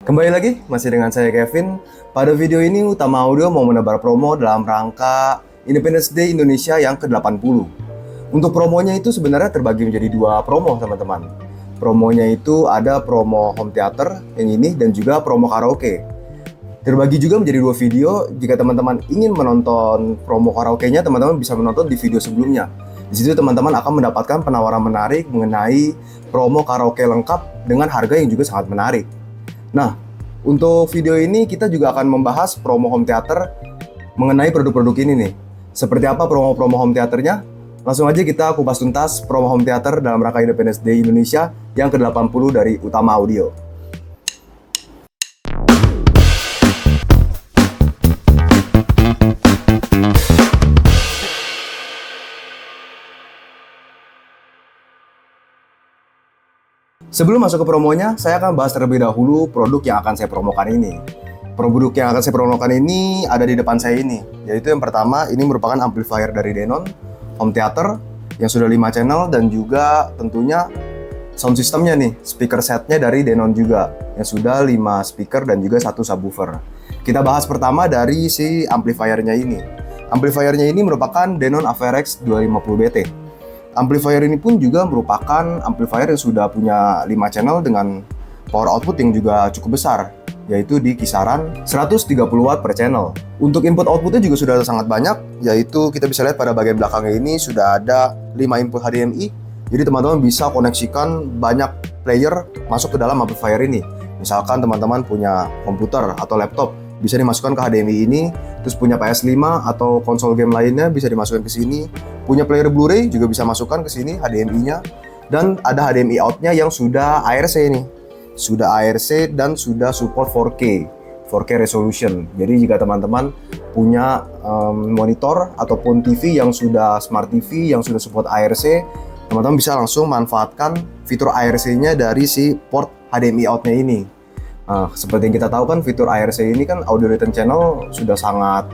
Kembali lagi, masih dengan saya Kevin. Pada video ini, Utama Audio mau menebar promo dalam rangka Independence Day Indonesia yang ke-80. Untuk promonya itu sebenarnya terbagi menjadi dua promo, teman-teman. Promonya itu ada promo home theater yang ini dan juga promo karaoke. Terbagi juga menjadi dua video. Jika teman-teman ingin menonton promo karaoke-nya, teman-teman bisa menonton di video sebelumnya. Di situ teman-teman akan mendapatkan penawaran menarik mengenai promo karaoke lengkap dengan harga yang juga sangat menarik. Nah, untuk video ini kita juga akan membahas promo home theater mengenai produk-produk ini nih. Seperti apa promo-promo home theaternya? Langsung aja kita kupas tuntas promo home theater dalam rangka Independence Day Indonesia yang ke-80 dari Utama Audio. Sebelum masuk ke promonya, saya akan bahas terlebih dahulu produk yang akan saya promokan ini. Produk yang akan saya promokan ini ada di depan saya ini, yaitu yang pertama ini merupakan amplifier dari Denon home theater yang sudah 5 channel dan juga tentunya sound systemnya nih, speaker setnya dari Denon juga yang sudah 5 speaker dan juga 1 subwoofer. Kita bahas pertama dari si amplifiernya ini. Amplifiernya ini merupakan Denon AVRX 250BT. Amplifier ini pun juga merupakan amplifier yang sudah punya 5 channel dengan power output yang juga cukup besar, yaitu di kisaran 130 watt per channel. Untuk input outputnya juga sudah sangat banyak, yaitu kita bisa lihat pada bagian belakangnya ini sudah ada 5 input HDMI. Jadi teman-teman bisa koneksikan banyak player masuk ke dalam amplifier ini. Misalkan teman-teman punya komputer atau laptop, bisa dimasukkan ke HDMI ini, terus punya PS5 atau konsol game lainnya bisa dimasukkan ke sini. Punya player Blu-ray juga bisa masukkan ke sini HDMI-nya. Dan ada HDMI out-nya yang sudah ARC nih. Sudah ARC dan sudah support 4K resolution. Jadi jika teman-teman punya monitor ataupun TV yang sudah smart TV yang sudah support ARC, teman-teman bisa langsung manfaatkan fitur ARC-nya dari si port HDMI out-nya ini. Nah, seperti yang kita tahu kan fitur ARC ini kan audio return channel sudah sangat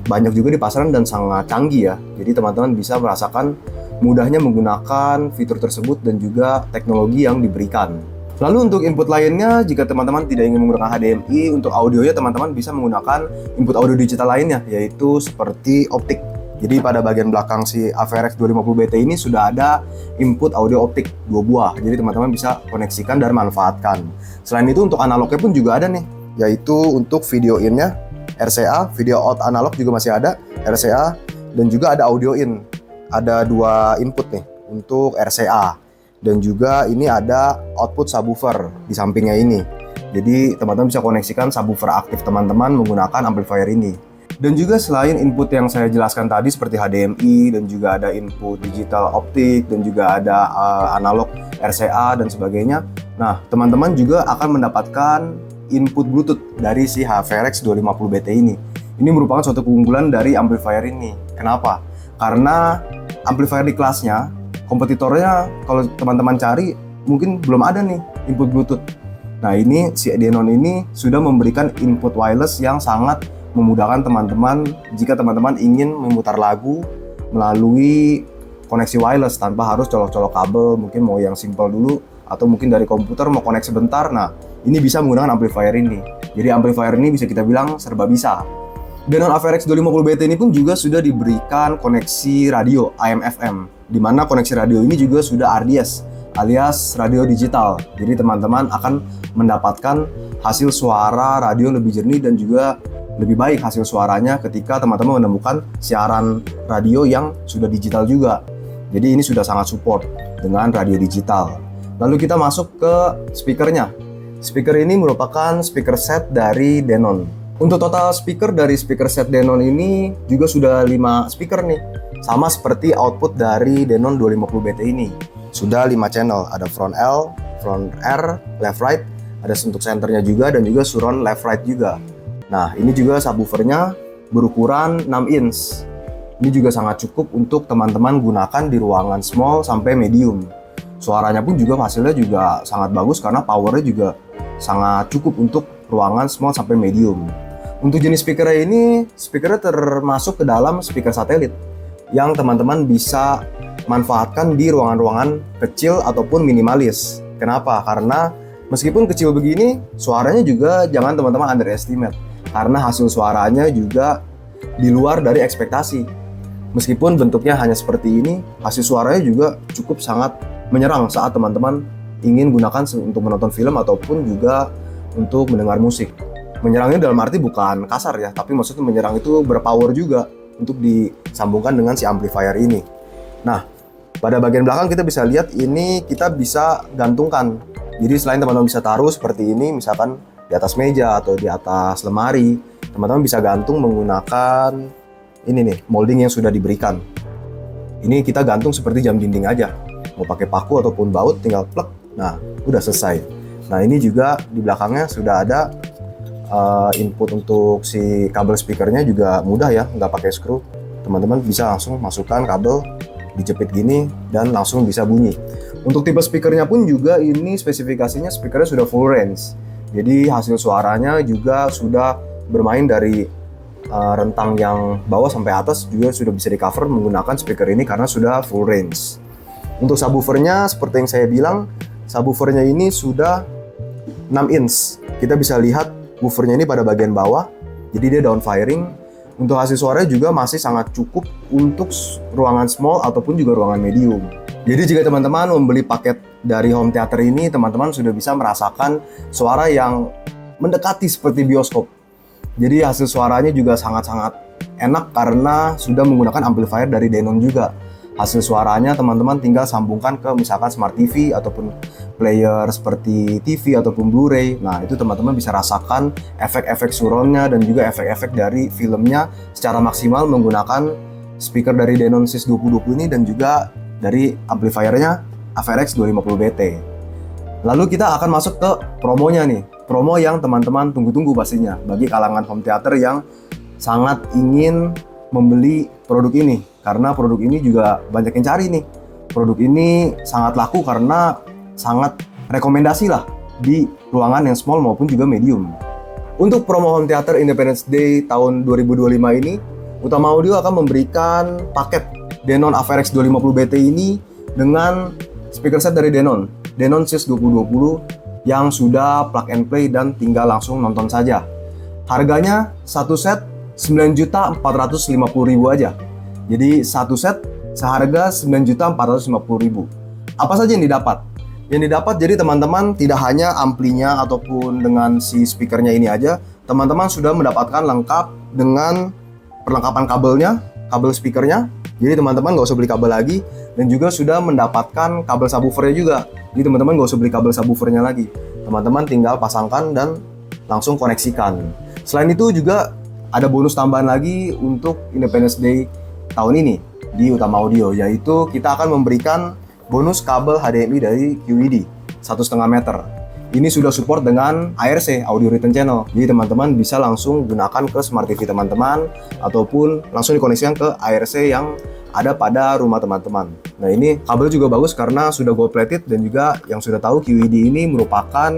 banyak juga di pasaran dan sangat canggih ya. Jadi teman-teman bisa merasakan mudahnya menggunakan fitur tersebut dan juga teknologi yang diberikan. Lalu untuk input lainnya, jika teman-teman tidak ingin menggunakan HDMI, untuk audionya teman-teman bisa menggunakan input audio digital lainnya, yaitu seperti optik. Jadi pada bagian belakang si AVRX 250BT ini sudah ada input audio optik 2 buah. Jadi teman-teman bisa koneksikan dan manfaatkan. Selain itu untuk analognya pun juga ada nih, yaitu untuk video in-nya RCA, video out analog juga masih ada RCA, dan juga ada audio in. Ada 2 input nih untuk RCA, dan juga ini ada output subwoofer di sampingnya ini. Jadi teman-teman bisa koneksikan subwoofer aktif teman-teman menggunakan amplifier ini. Dan juga selain input yang saya jelaskan tadi seperti HDMI dan juga ada input digital optik dan juga ada analog RCA dan sebagainya. Nah, teman-teman juga akan mendapatkan input Bluetooth dari si AVRX 250BT ini. Ini merupakan suatu keunggulan dari amplifier ini. Kenapa? Karena amplifier di kelasnya, kompetitornya kalau teman-teman cari mungkin belum ada nih input Bluetooth. Nah, ini si Denon ini sudah memberikan input wireless yang sangat memudahkan teman-teman jika teman-teman ingin memutar lagu melalui koneksi wireless tanpa harus colok-colok kabel, mungkin mau yang simple dulu atau mungkin dari komputer mau connect sebentar. Nah, ini bisa menggunakan amplifier ini. Jadi amplifier ini bisa kita bilang serba bisa. Denon AVRX 250BT ini pun juga sudah diberikan koneksi radio AM/FM, di mana koneksi radio ini juga sudah RDS alias radio digital. Jadi teman-teman akan mendapatkan hasil suara radio lebih jernih dan juga lebih baik hasil suaranya ketika teman-teman menemukan siaran radio yang sudah digital juga. Jadi ini sudah sangat support dengan radio digital. Lalu kita masuk ke speakernya. Speaker ini merupakan speaker set dari Denon. Untuk total speaker dari speaker set Denon ini juga sudah 5 speaker nih. Sama seperti output dari Denon 250BT ini. Sudah 5 channel, ada front L, front R, left right, ada untuk centernya juga dan juga surround left right juga. Nah, ini juga subwoofernya berukuran 6 inch. Ini juga sangat cukup untuk teman-teman gunakan di ruangan small sampai medium. Suaranya pun juga hasilnya juga sangat bagus karena powernya juga sangat cukup untuk ruangan small sampai medium. Untuk jenis speakernya ini, speakernya termasuk ke dalam speaker satelit yang teman-teman bisa manfaatkan di ruangan-ruangan kecil ataupun minimalis. Kenapa? Karena Meskipun kecil begini, suaranya juga jangan teman-teman underestimate, karena hasil suaranya juga di luar dari ekspektasi. Meskipun bentuknya hanya seperti ini, hasil suaranya juga cukup sangat menyerang saat teman-teman ingin gunakan untuk menonton film ataupun juga untuk mendengar musik. Menyerangnya dalam arti bukan kasar ya, tapi maksudnya menyerang itu berpower juga untuk disambungkan dengan si amplifier ini. Nah, pada bagian belakang kita bisa lihat ini kita bisa gantungkan. Jadi selain teman-teman bisa taruh seperti ini, misalkan di atas meja atau di atas lemari, teman-teman bisa gantung menggunakan ini nih, molding yang sudah diberikan. Ini kita gantung seperti jam dinding aja. Mau pakai paku ataupun baut tinggal plek. Nah, udah selesai. Nah, ini juga di belakangnya sudah ada input untuk si kabel speakernya juga mudah ya, nggak pakai screw. Teman-teman bisa langsung masukkan kabel, dijepit gini dan langsung bisa bunyi. Untuk tipe speakernya pun juga ini spesifikasinya speakernya sudah full range. Jadi hasil suaranya juga sudah bermain dari rentang yang bawah sampai atas juga sudah bisa di cover menggunakan speaker ini karena sudah full range. Untuk subwoofernya seperti yang saya bilang, subwoofernya ini sudah 6 inch. Kita bisa lihat woofernya ini pada bagian bawah, jadi dia downfiring. Untuk hasil suaranya juga masih sangat cukup untuk ruangan small ataupun juga ruangan medium. Jadi jika teman-teman membeli paket dari home theater ini, teman-teman sudah bisa merasakan suara yang mendekati seperti bioskop. Jadi hasil suaranya juga sangat-sangat enak karena sudah menggunakan amplifier dari Denon juga. Hasil suaranya teman-teman tinggal sambungkan ke misalkan smart TV ataupun player seperti TV ataupun Blu-ray. Nah, itu teman-teman bisa rasakan efek-efek surround-nya dan juga efek-efek dari filmnya secara maksimal menggunakan speaker dari Denon Sys 2020 ini dan juga dari amplifiernya AVRX 250BT. Lalu kita akan masuk ke promonya nih. Promo yang teman-teman tunggu-tunggu pastinya bagi kalangan home theater yang sangat ingin membeli produk ini. Karena produk ini juga banyak yang cari nih. Produk ini sangat laku karena sangat rekomendasi lah di ruangan yang small maupun juga medium. Untuk promo home theater Independence Day tahun 2025 ini, Utama Audio akan memberikan paket Denon AVRX 250BT ini dengan speaker set dari Denon Sys 2020 yang sudah plug and play dan tinggal langsung nonton saja. Harganya satu set 9.450.000 aja. Jadi satu set seharga 9.450.000. Apa saja yang didapat? Yang didapat jadi teman-teman tidak hanya amplinya ataupun dengan si speakernya ini aja, teman-teman sudah mendapatkan lengkap dengan perlengkapan kabelnya, kabel speakernya. Jadi teman-teman nggak usah beli kabel lagi dan juga sudah mendapatkan kabel subwoofernya juga. Jadi teman-teman nggak usah beli kabel subwoofernya lagi. Teman-teman tinggal pasangkan dan langsung koneksikan. Selain itu juga ada bonus tambahan lagi untuk Independence Day tahun ini di Utama Audio, yaitu kita akan memberikan bonus kabel HDMI dari QED 1,5 meter. Ini sudah support dengan ARC, Audio Return Channel. Jadi teman-teman bisa langsung gunakan ke Smart TV teman-teman ataupun langsung dikoneksikan ke ARC yang ada pada rumah teman-teman. Nah, ini kabel juga bagus karena sudah gold plated dan juga yang sudah tahu QED ini merupakan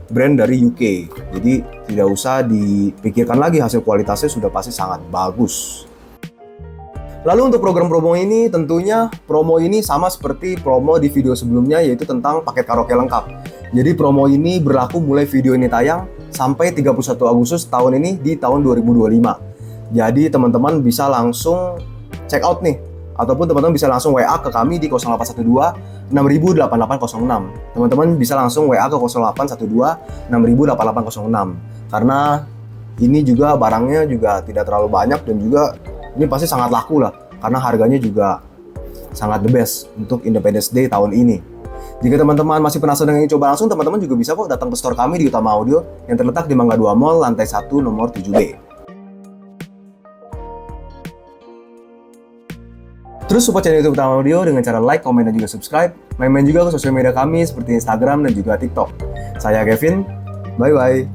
brand dari UK. Jadi tidak usah dipikirkan lagi, hasil kualitasnya sudah pasti sangat bagus. Lalu untuk program promo ini, tentunya promo ini sama seperti promo di video sebelumnya, yaitu tentang paket karaoke lengkap. Jadi promo ini berlaku mulai video ini tayang sampai 31 Agustus tahun ini di tahun 2025. Jadi teman-teman bisa langsung check out nih, ataupun teman-teman bisa langsung WA ke kami di 0812 60008806. Teman-teman bisa langsung WA ke 0812 60008806. Karena ini juga barangnya juga tidak terlalu banyak dan juga ini pasti sangat laku lah, karena harganya juga sangat the best untuk Independence Day tahun ini. Jika teman-teman masih penasaran dengan coba langsung, teman-teman juga bisa kok datang ke store kami di Utama Audio yang terletak di Mangga 2 Mall, lantai 1, nomor 7B. Terus support channel YouTube Utama Audio dengan cara like, komen, dan juga subscribe. Main-main juga ke sosial media kami seperti Instagram dan juga TikTok. Saya Kevin, bye-bye.